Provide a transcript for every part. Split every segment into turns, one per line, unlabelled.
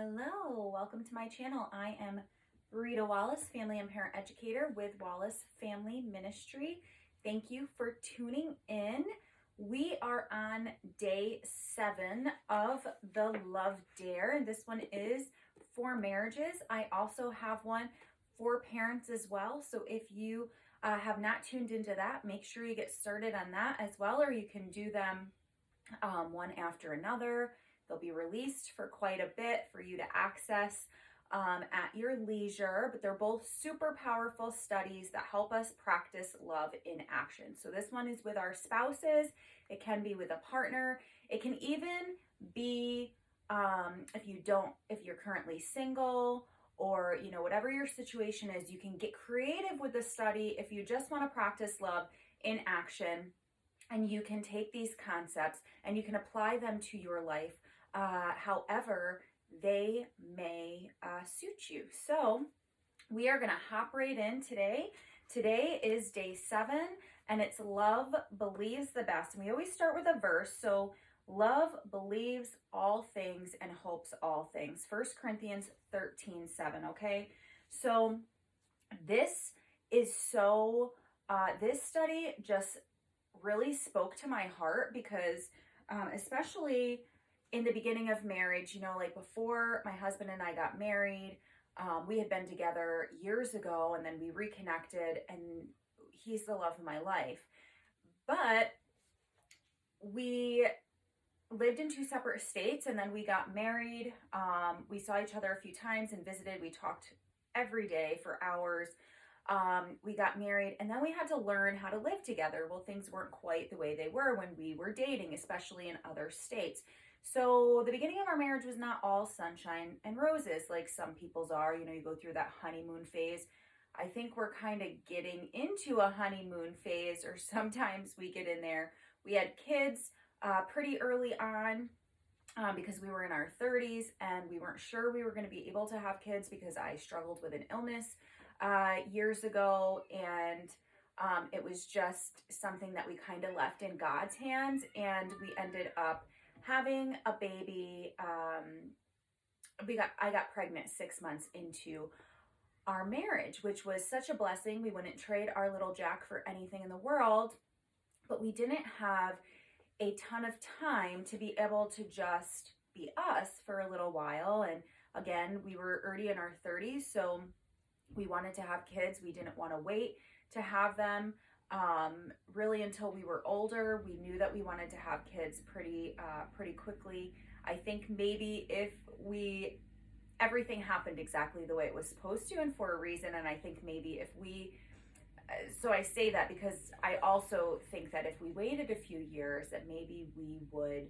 Hello, welcome to my channel. I am Rita Wallace, family and parent educator with Wallace Family Ministry. Thank you for tuning in. We are on day 7 of the Love Dare, and this one is for marriages. I also have one for parents as well. So if you have not tuned into that, make sure you get started on that as well, or you can do them one after another. They'll be released for quite a bit for you to access at your leisure, but they're both super powerful studies that help us practice love in action. So this one is with our spouses. It can be with a partner. It can even be if you're currently single, or whatever your situation is, you can get creative with the study if you just want to practice love in action. And you can take these concepts and you can apply them to your life however they may suit you. So we are going to hop right in today. Today is day 7, and it's love believes the best. And we always start with a verse. So love believes all things and hopes all things. 1 Corinthians 13:7. Okay. So this is this study just really spoke to my heart because especially in the beginning of marriage, like before my husband and I got married, we had been together years ago, and then we reconnected, and he's the love of my life. But we lived in 2 separate states, and then we got married. We saw each other a few times and visited. We talked every day for hours. We got married, and then we had to learn how to live together. Well, things weren't quite the way they were when we were dating, especially in other states. So the beginning of our marriage was not all sunshine and roses like some people's are. You go through that honeymoon phase. I think we're kind of getting into a honeymoon phase, or sometimes we get in there. We had kids pretty early on because we were in our 30s, and we weren't sure we were going to be able to have kids because I struggled with an illness years ago, and it was just something that we kind of left in God's hands, and we ended up having a baby. I got pregnant 6 months into our marriage, which was such a blessing. We wouldn't trade our little Jack for anything in the world, but we didn't have a ton of time to be able to just be us for a little while. And again, we were already in our 30s, so we wanted to have kids. We didn't want to wait to have them really until we were older. We knew that we wanted to have kids pretty quickly. I think maybe if everything happened exactly the way it was supposed to and for a reason. And I think maybe so I say that because I also think that if we waited a few years, that maybe we would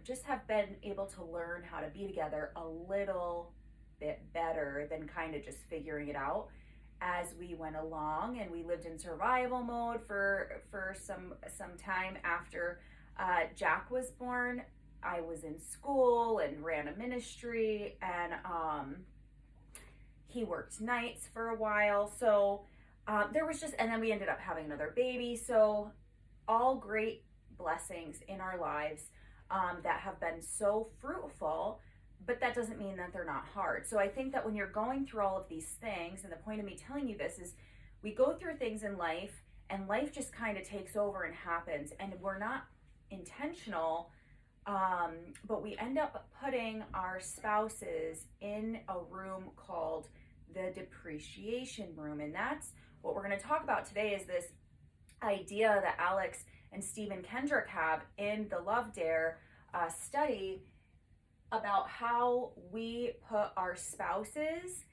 just have been able to learn how to be together a little bit better than kind of just figuring it out as we went along. And we lived in survival mode for some time after Jack was born. I was in school and ran a ministry, and he worked nights for a while. So there was and then we ended up having another baby. So all great blessings in our lives that have been so fruitful. But that doesn't mean that they're not hard. So I think that when you're going through all of these things, and the point of me telling you this is we go through things in life, and life just kind of takes over and happens, and we're not intentional, but we end up putting our spouses in a room called the depreciation room. And that's what we're going to talk about today, is this idea that Alex and Stephen Kendrick have in the Love Dare study about how we put our spouses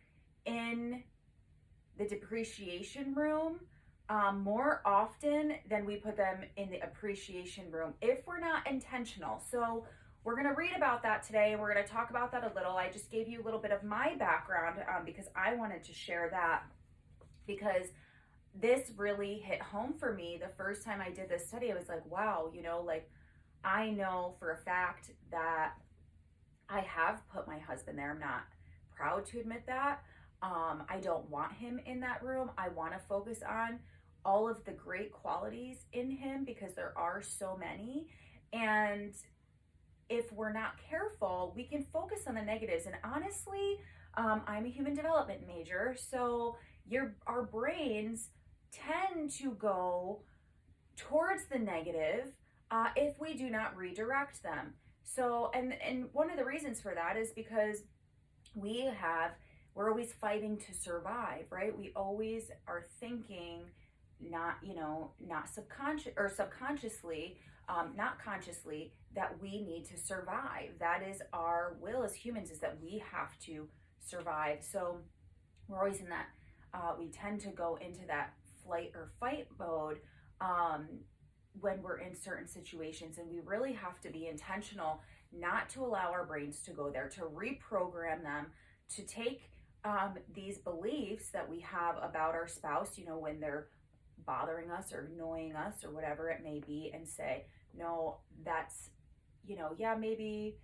in the depreciation room more often than we put them in the appreciation room if we're not intentional. So we're going to read about that today. We're going to talk about that a little. I just gave you a little bit of my background because I wanted to share that, because this really hit home for me. The first time I did this study, I was like, wow, I know for a fact that I have put my husband there. I'm not proud to admit that. I don't want him in that room. I want to focus on all of the great qualities in him, because there are so many. And if we're not careful, we can focus on the negatives. And honestly, I'm a human development major, so our brains tend to go towards the negative if we do not redirect them. So, and one of the reasons for that is because we're always fighting to survive, right? We always are thinking, not subconsciously, not consciously, that we need to survive. That is our will as humans, is that we have to survive. So we're always in that, we tend to go into that flight or fight mode when we're in certain situations. And we really have to be intentional not to allow our brains to go there, to reprogram them, to take these beliefs that we have about our spouse, when they're bothering us or annoying us or whatever it may be, and say, no, that's, yeah, maybe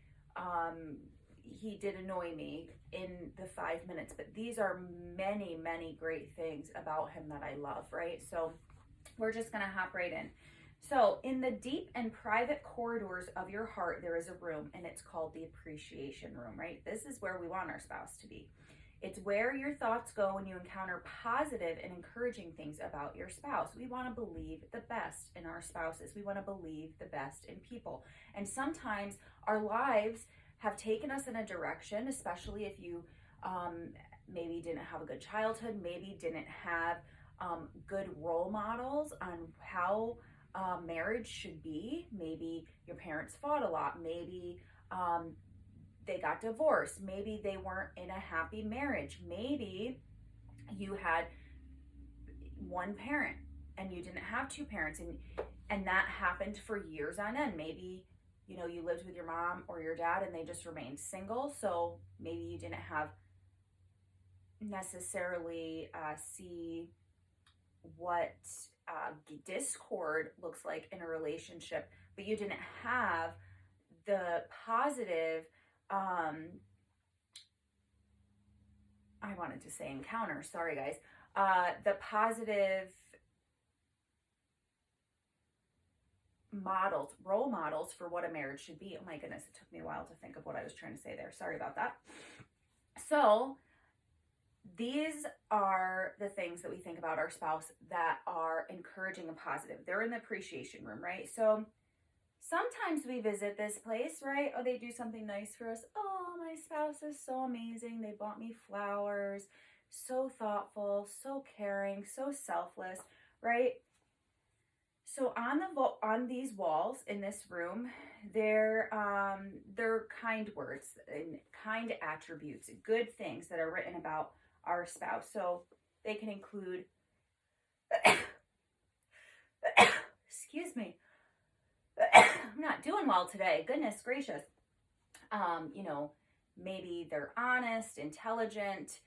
he did annoy me in the 5 minutes, but these are many, many great things about him that I love, right? So we're just going to hop right in. So in the deep and private corridors of your heart, there is a room, and it's called the appreciation room, right? This is where we want our spouse to be. It's where your thoughts go when you encounter positive and encouraging things about your spouse. We want to believe the best in our spouses. We want to believe the best in people. And sometimes our lives have taken us in a direction, especially if you maybe didn't have a good childhood, maybe didn't have good role models on how marriage should be. Maybe your parents fought a lot. Maybe they got divorced. Maybe they weren't in a happy marriage. Maybe you had one parent and you didn't have two parents, and that happened for years on end. Maybe you lived with your mom or your dad and they just remained single, so maybe you didn't have necessarily see what discord looks like in a relationship, but you didn't have the positive I wanted to say encounter, sorry guys, the positive role models for what a marriage should be. Oh my goodness, it took me a while to think of what I was trying to say there. Sorry about that. So these are the things that we think about our spouse that are encouraging and positive. They're in the appreciation room, right? So sometimes we visit this place, right? Oh, they do something nice for us. Oh, my spouse is so amazing. They bought me flowers. So thoughtful, so caring, so selfless, right? So on these walls in this room, they're kind words and kind attributes, good things that are written about our spouse. So they can include, excuse me, I'm not doing well today. Goodness gracious. Maybe they're honest, intelligent,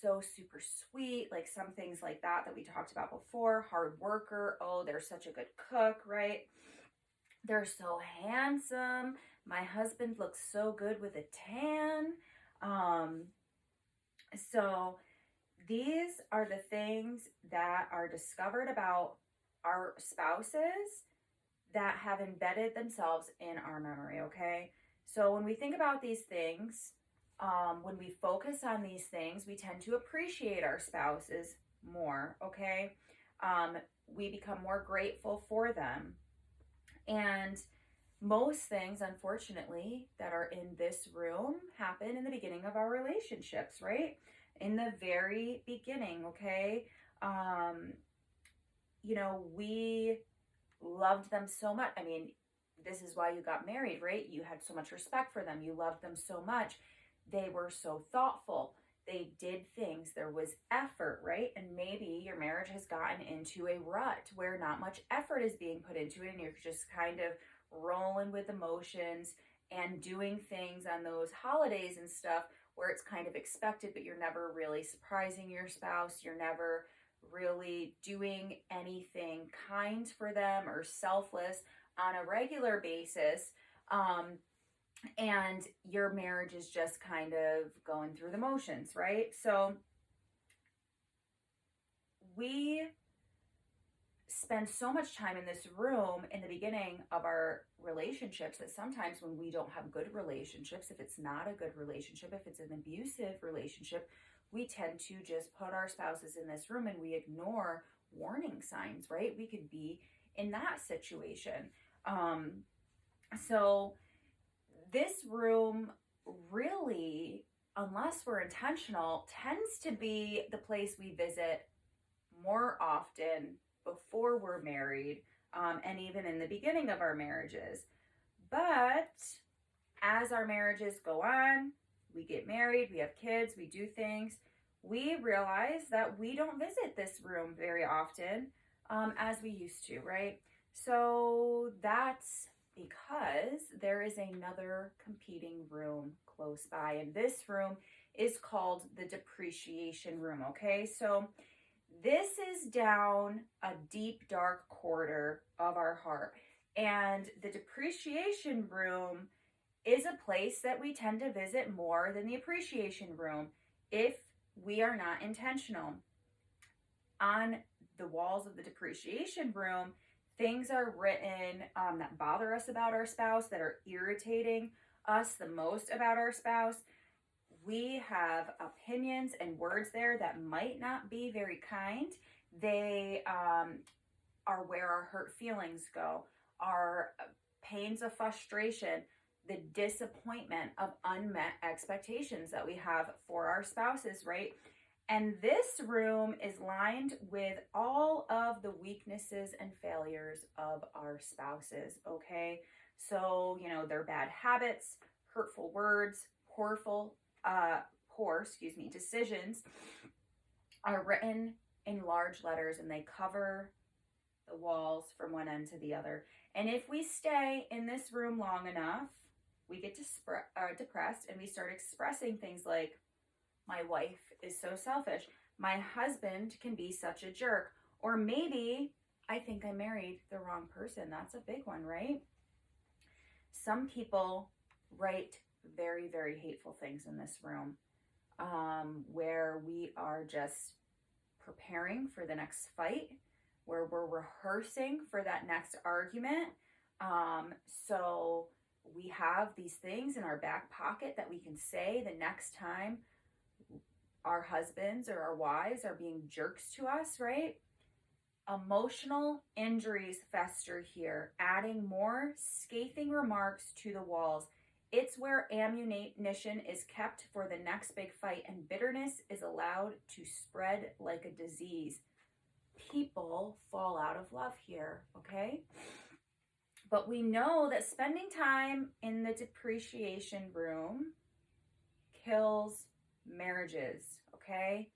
so super sweet, like some things like that we talked about before. Hard worker. Oh, they're such a good cook, right? They're so handsome. My husband looks so good with a tan. So these are the things that are discovered about our spouses that have embedded themselves in our memory, okay? So when we think about these things, when we focus on these things, we tend to appreciate our spouses more, okay? We become more grateful for them. And most things, unfortunately, that are in this room happen in the beginning of our relationships, right? In the very beginning, okay? We loved them so much. I mean, this is why you got married, right? You had so much respect for them. You loved them so much. They were so thoughtful. They did things. There was effort, right? And maybe your marriage has gotten into a rut where not much effort is being put into it, and you're just kind of rolling with emotions and doing things on those holidays and stuff where it's kind of expected, but you're never really surprising your spouse. You're never really doing anything kind for them or selfless on a regular basis. And your marriage is just kind of going through the motions, right? So we spend so much time in this room in the beginning of our relationships that sometimes when we don't have good relationships, if it's not a good relationship, if it's an abusive relationship, we tend to just put our spouses in this room and we ignore warning signs, right? We could be in that situation. So this room really, unless we're intentional, tends to be the place we visit more often before we're married, and even in the beginning of our marriages. But as our marriages go on, we get married, we have kids, we do things, we realize that we don't visit this room very often, as we used to, right? So that's because there is another competing room close by, and this room is called the depreciation room, okay? So this is down a deep, dark corridor of our heart, and the depreciation room is a place that we tend to visit more than the appreciation room if we are not intentional. On the walls of the depreciation room, things are written that bother us about our spouse, that are irritating us the most about our spouse. We have opinions and words there that might not be very kind. They are where our hurt feelings go, our pains of frustration, the disappointment of unmet expectations that we have for our spouses, right? And this room is lined with all of the weaknesses and failures of our spouses, okay? So, their bad habits, hurtful words, poor decisions are written in large letters, and they cover the walls from one end to the other. And if we stay in this room long enough, we get depressed, and we start expressing things like, my wife is so selfish, my husband can be such a jerk, or maybe I think I married the wrong person. That's a big one, right? Some people write very, very hateful things in this room, where we are just preparing for the next fight, where we're rehearsing for that next argument. So we have these things in our back pocket that we can say the next time our husbands or our wives are being jerks to us, right? Emotional injuries fester here, adding more scathing remarks to the walls. It's where ammunition is kept for the next big fight, and bitterness is allowed to spread like a disease. People fall out of love here, okay? But we know that spending time in the depreciation room kills marriages, okay?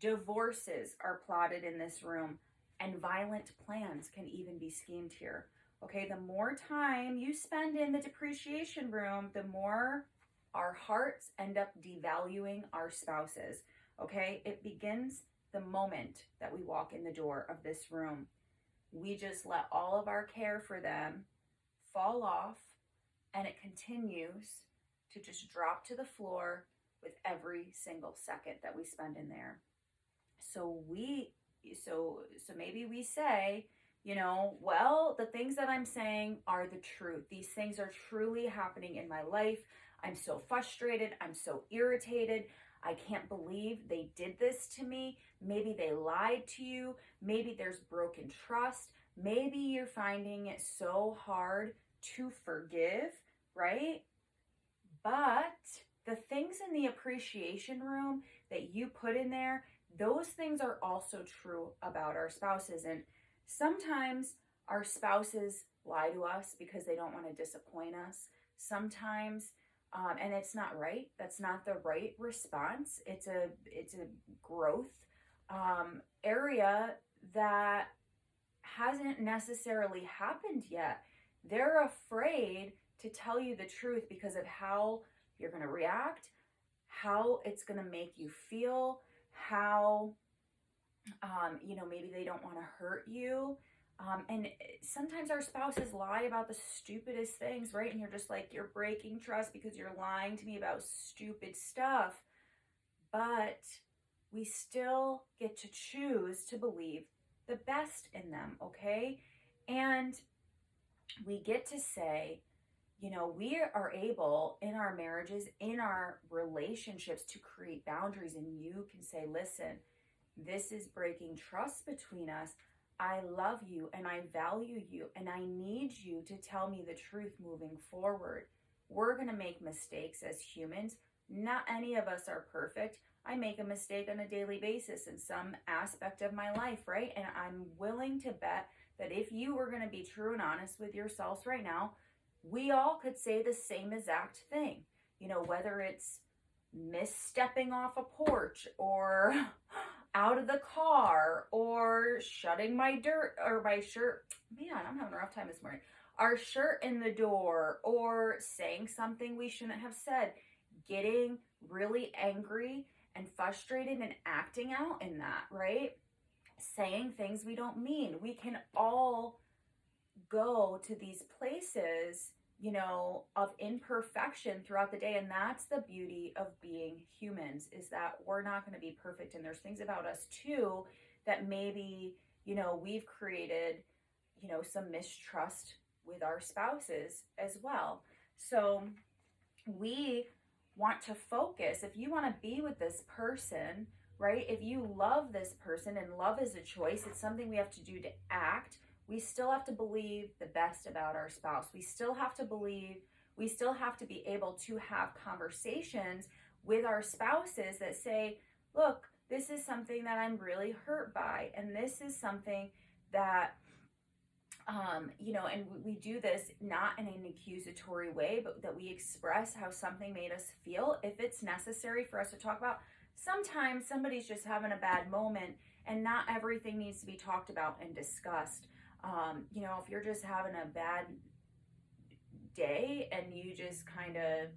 Divorces are plotted in this room, and violent plans can even be schemed here. Okay, the more time you spend in the depreciation room, the more our hearts end up devaluing our spouses. Okay, it begins the moment that we walk in the door of this room. We just let all of our care for them fall off, and it continues to just drop to the floor with every single second that we spend in there. So maybe we say, well, the things that I'm saying are the truth. These things are truly happening in my life. I'm so frustrated. I'm so irritated. I can't believe they did this to me. Maybe they lied to you. Maybe there's broken trust. Maybe you're finding it so hard to forgive, right? But the things in the appreciation room that you put in there, those things are also true about our spouses. And sometimes our spouses lie to us because they don't want to disappoint us. Sometimes, and it's not right. That's not the right response. It's a growth area that hasn't necessarily happened yet. They're afraid to tell you the truth because of how you're going to react, how it's going to make you feel, how, maybe they don't want to hurt you. And sometimes our spouses lie about the stupidest things, right? And you're just like, you're breaking trust because you're lying to me about stupid stuff. But we still get to choose to believe the best in them, okay? And we get to say, we are able in our marriages, in our relationships, to create boundaries. And you can say, listen, this is breaking trust between us. I love you and I value you, and I need you to tell me the truth moving forward. We're going to make mistakes as humans. Not any of us are perfect. I make a mistake on a daily basis in some aspect of my life, right? And I'm willing to bet that if you were going to be true and honest with yourselves right now, we all could say the same exact thing. Whether it's misstepping off a porch, or out of the car, or shutting my shirt. Man, I'm having a rough time this morning. Our shirt in the door, or saying something we shouldn't have said, getting really angry and frustrated and acting out in that, right? Saying things we don't mean. We can all go to these places, of imperfection throughout the day. And that's the beauty of being humans, is that we're not going to be perfect. And there's things about us too that maybe, we've created, some mistrust with our spouses as well. So we want to focus. If you want to be with this person, right? If you love this person, and love is a choice, it's something we have to do to act. We still have to believe the best about our spouse. We still have to be able to have conversations with our spouses that say, look, this is something that I'm really hurt by. And this is something that, and we do this not in an accusatory way, but that we express how something made us feel. If it's necessary for us to talk about, sometimes somebody's just having a bad moment, and not everything needs to be talked about and discussed. If you're just having a bad day and you just kind of,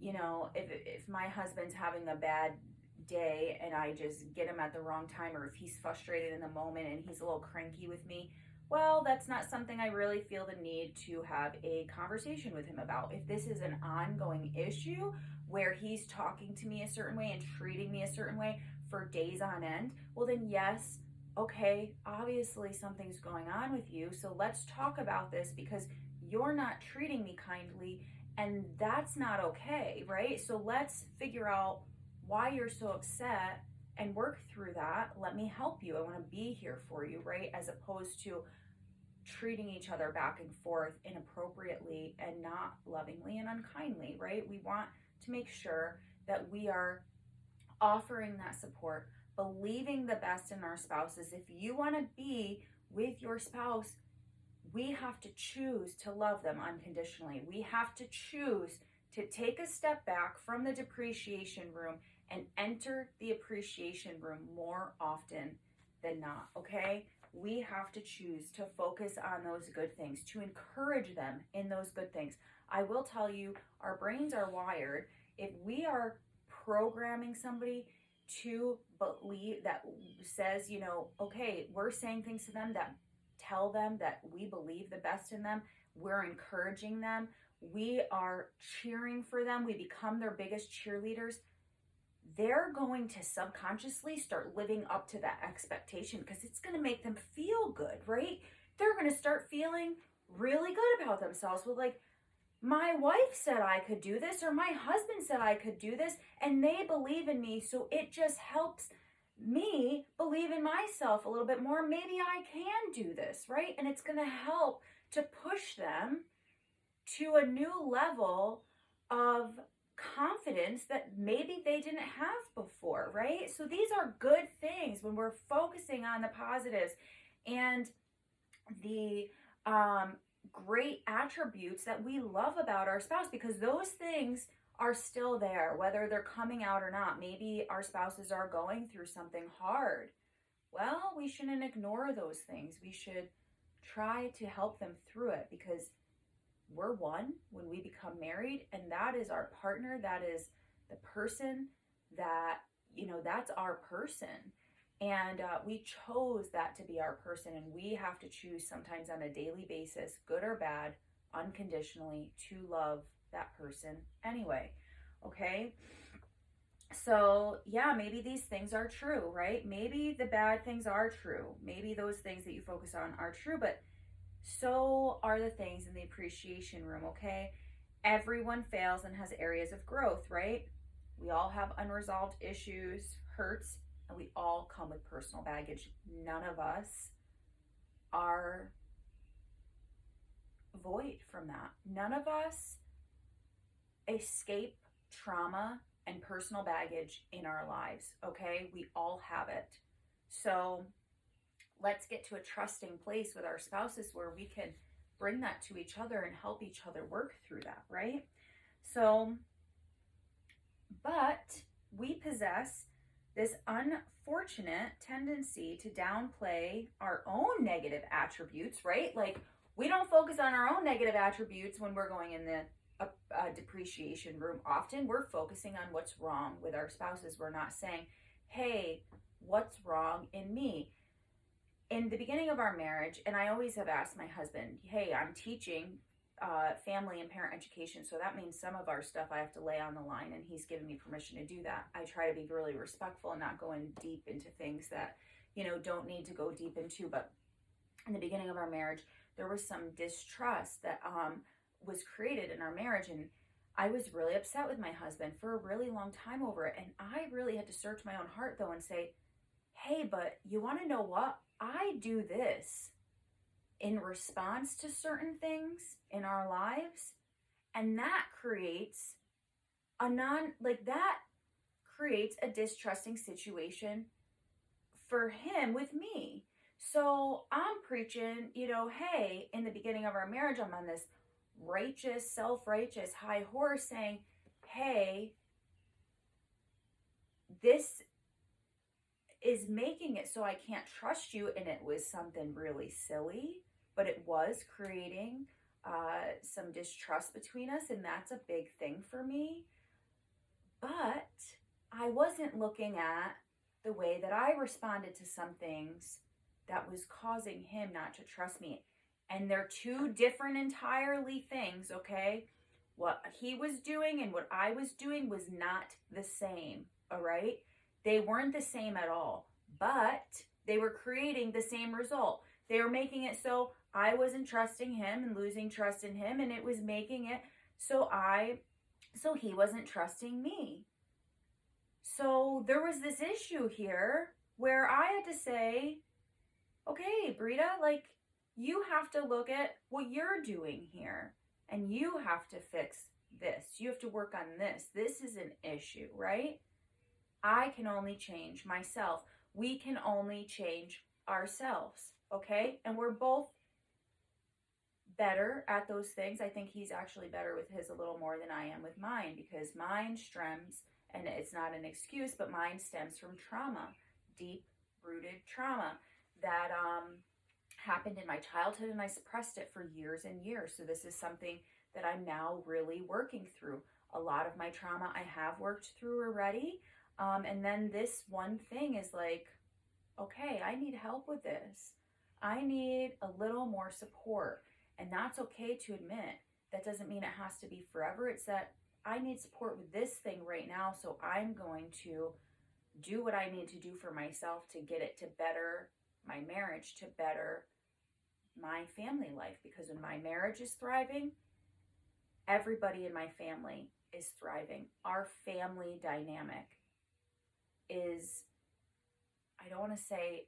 if my husband's having a bad day and I just get him at the wrong time, or if he's frustrated in the moment and he's a little cranky with me, well, that's not something I really feel the need to have a conversation with him about. If this is an ongoing issue where he's talking to me a certain way and treating me a certain way for days on end, well then yes, okay, obviously something's going on with you. So let's talk about this, because you're not treating me kindly, and that's not okay, right? So let's figure out why you're so upset and work through that. Let me help you. I want to be here for you, right? As opposed to treating each other back and forth inappropriately and not lovingly and unkindly, right? We want to make sure that we are offering that support, believing the best in our spouses. If you want to be with your spouse, we have to choose to love them unconditionally. We have to choose to take a step back from the depreciation room and enter the appreciation room more often than not, okay? We have to choose to focus on those good things, to encourage them in those good things. I will tell you, our brains are wired. If we are programming somebody to believe, that says, okay, we're saying things to them that tell them that we believe the best in them, we're encouraging them, we are cheering for them, we become their biggest cheerleaders, they're going to subconsciously start living up to that expectation, because it's going to make them feel good, right? They're going to start feeling really good about themselves. Well, like, my wife said I could do this, or my husband said I could do this, and they believe in me, so it just helps me believe in myself a little bit more. Maybe I can do this, right? And it's going to help to push them to a new level of confidence that maybe they didn't have before, right? So these are good things when we're focusing on the positives and the great attributes that we love about our spouse, because those things are still there, whether they're coming out or not. Maybe our spouses are going through something hard. Well, we shouldn't ignore those things. We should try to help them through it, because we're one when we become married, and that is our partner. That is the person that, that's our person. And we chose that to be our person, and we have to choose sometimes on a daily basis, good or bad, unconditionally, to love that person anyway. Okay? So, yeah, maybe these things are true, right? Maybe the bad things are true. Maybe those things that you focus on are true, but so are the things in the appreciation room, okay? Everyone fails and has areas of growth, right? We all have unresolved issues, hurts, and we all come with personal baggage. None of us are void from that. None of us escape trauma and personal baggage in our lives, okay? We all have it. So let's get to a trusting place with our spouses where we can bring that to each other and help each other work through that, right? So, but we possess this unfortunate tendency to downplay our own negative attributes, right? Like, we don't focus on our own negative attributes when we're going in the depreciation room. Often we're focusing on what's wrong with our spouses. We're not saying, hey, what's wrong in me? In the beginning of our marriage, and I always have asked my husband, hey, I'm teaching family and parent education, so that means some of our stuff I have to lay on the line, and he's given me permission to do that. I try to be really respectful and not go in deep into things that, don't need to go deep into. But in the beginning of our marriage, there was some distrust that was created in our marriage, and I was really upset with my husband for a really long time over it. And I really had to search my own heart, though, and say, hey, but you want to know what? I do this in response to certain things in our lives, and that creates that creates a distrusting situation for him with me. So I'm preaching, hey, in the beginning of our marriage, I'm on this righteous, self-righteous high horse saying, hey, this is making it so I can't trust you. And it was something really silly, but it was creating some distrust between us. And that's a big thing for me. But I wasn't looking at the way that I responded to some things that was causing him not to trust me. And they're two different entirely things, okay? What he was doing and what I was doing was not the same, all right? They weren't the same at all, but they were creating the same result. They were making it so I wasn't trusting him and losing trust in him, and it was making it so he wasn't trusting me. So there was this issue here where I had to say, okay, Brita, like, you have to look at what you're doing here, and you have to fix this. You have to work on this. This is an issue, right? I can only change myself. We can only change ourselves, okay? And we're both better at those things. I think he's actually better with his a little more than I am with mine, because mine stems, and it's not an excuse, but mine stems from trauma, deep rooted trauma that happened in my childhood, and I suppressed it for years and years. So this is something that I'm now really working through. A lot of my trauma I have worked through already. And then this one thing is like, okay, I need help with this. I need a little more support. And that's okay to admit. That doesn't mean it has to be forever. It's that I need support with this thing right now. So I'm going to do what I need to do for myself to get it to better my marriage, to better my family life. Because when my marriage is thriving, everybody in my family is thriving. Our family dynamic is, I don't want to say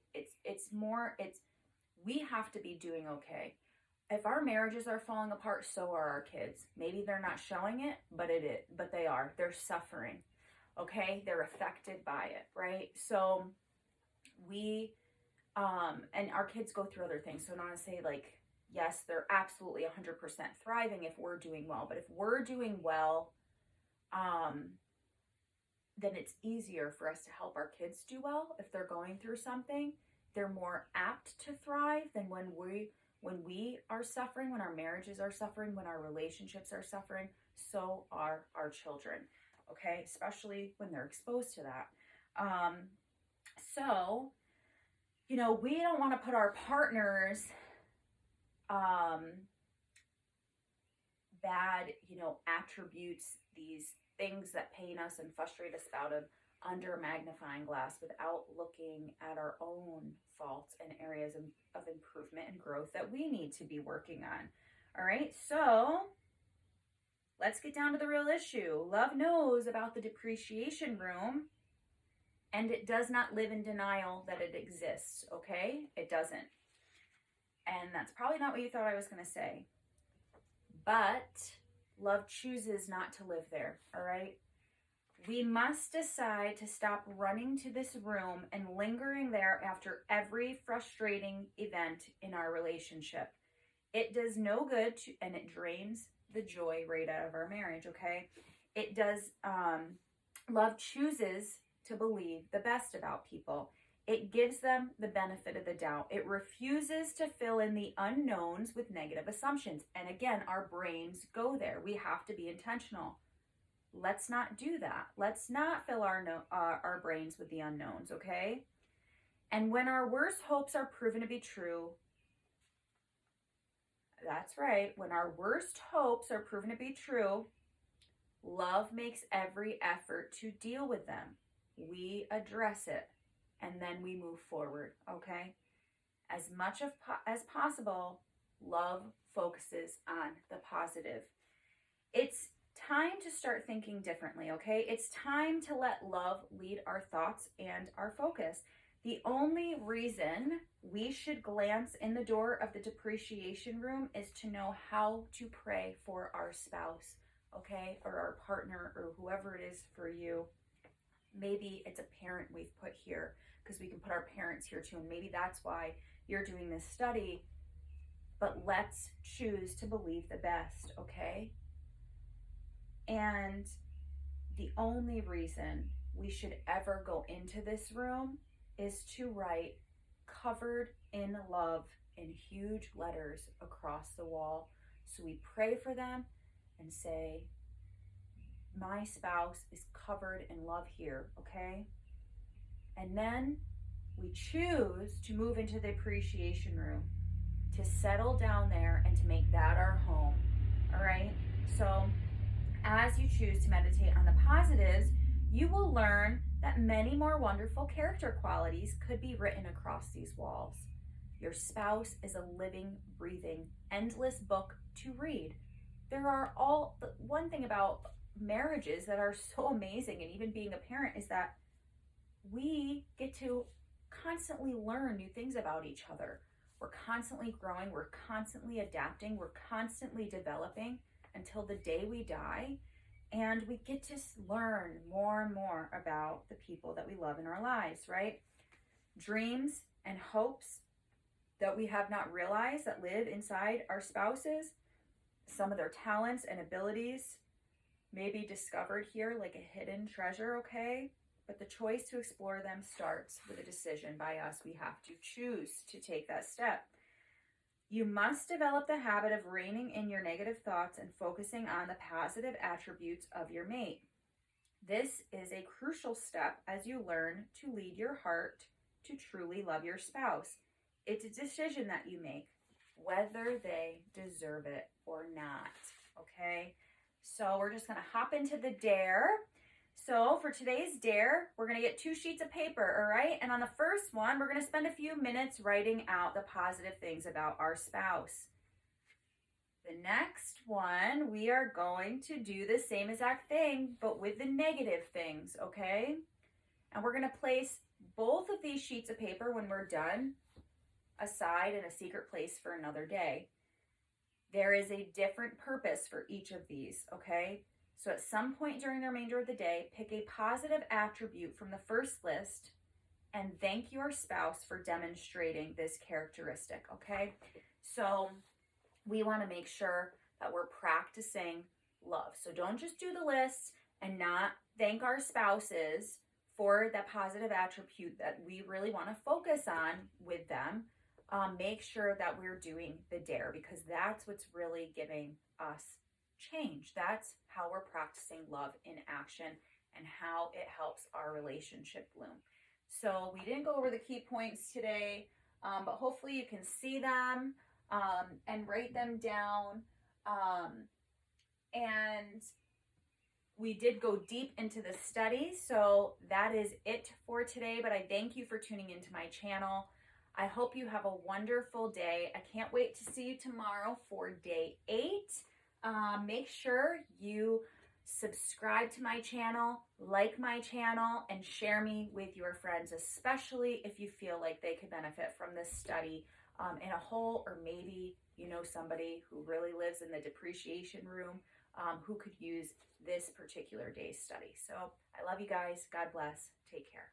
we have to be doing okay. If our marriages are falling apart, so are our kids. Maybe they're not showing it, but they are. They're suffering. Okay? They're affected by it, right? So we and our kids go through other things. So I don't want to say like, yes, they're absolutely 100% thriving if we're doing well, but if we're doing well, then it's easier for us to help our kids do well. If they're going through something, they're more apt to thrive than when we are suffering, when our marriages are suffering, when our relationships are suffering. So are our children, okay? Especially when they're exposed to that. So, we don't want to put our partners bad, attributes, these things that pain us and frustrate us about them under a magnifying glass without looking at our own faults and areas of improvement and growth that we need to be working on. All right, so let's get down to the real issue. Love knows about the depreciation room, and it does not live in denial that it exists, okay? It doesn't. And that's probably not what you thought I was going to say. But love chooses not to live there, all right? We must decide to stop running to this room and lingering there after every frustrating event in our relationship. It does no good to, and it drains the joy right out of our marriage, okay? It does, love chooses to believe the best about people. It gives them the benefit of the doubt. It refuses to fill in the unknowns with negative assumptions. And again, our brains go there. We have to be intentional. Let's not do that. Let's not fill our brains with the unknowns, okay? And when our worst hopes are proven to be true, that's right, when our worst hopes are proven to be true, love makes every effort to deal with them. We address it, and then we move forward, okay? As much as possible, love focuses on the positive. It's time to start thinking differently, okay? It's time to let love lead our thoughts and our focus. The only reason we should glance in the door of the depreciation room is to know how to pray for our spouse, okay? Or our partner, or whoever it is for you. Maybe it's a parent we've put here, because we can put our parents here too, and maybe that's why you're doing this study. But let's choose to believe the best, okay? And the only reason we should ever go into this room is to write "covered in love" in huge letters across the wall. So we pray for them and say, my spouse is covered in love here, okay? And then we choose to move into the appreciation room, to settle down there and to make that our home, all right? So as you choose to meditate on the positives, you will learn that many more wonderful character qualities could be written across these walls. Your spouse is a living, breathing, endless book to read. There are one thing about marriages that are so amazing, and even being a parent, is that we get to constantly learn new things about each other. We're constantly growing, we're constantly adapting, we're constantly developing until the day we die. And we get to learn more and more about the people that we love in our lives, right? Dreams and hopes that we have not realized that live inside our spouses, some of their talents and abilities may be discovered here like a hidden treasure, okay? But the choice to explore them starts with a decision by us. We have to choose to take that step. You must develop the habit of reining in your negative thoughts and focusing on the positive attributes of your mate. This is a crucial step as you learn to lead your heart to truly love your spouse. It's a decision that you make, whether they deserve it or not, okay? So we're just going to hop into the dare. So for today's dare, we're going to get 2 sheets of paper, all right? And on the first one, we're going to spend a few minutes writing out the positive things about our spouse. The next one, we are going to do the same exact thing, but with the negative things, okay? And we're going to place both of these sheets of paper, when we're done, aside in a secret place for another day. There is a different purpose for each of these, okay? So at some point during the remainder of the day, pick a positive attribute from the first list and thank your spouse for demonstrating this characteristic, okay? So we want to make sure that we're practicing love. So don't just do the lists and not thank our spouses for that positive attribute that we really want to focus on with them. Make sure that we're doing the dare, because that's what's really giving us change. That's how we're practicing love in action and how it helps our relationship bloom. So we didn't go over the key points today, but hopefully you can see them and write them down. and we did go deep into the study. So that is it for today, but I thank you for tuning into my channel. I hope you have a wonderful day. I can't wait to see you tomorrow for day 8. Make sure you subscribe to my channel, like my channel, and share me with your friends, especially if you feel like they could benefit from this study in a whole, or maybe you know somebody who really lives in the depreciation room who could use this particular day's study. So I love you guys. God bless. Take care.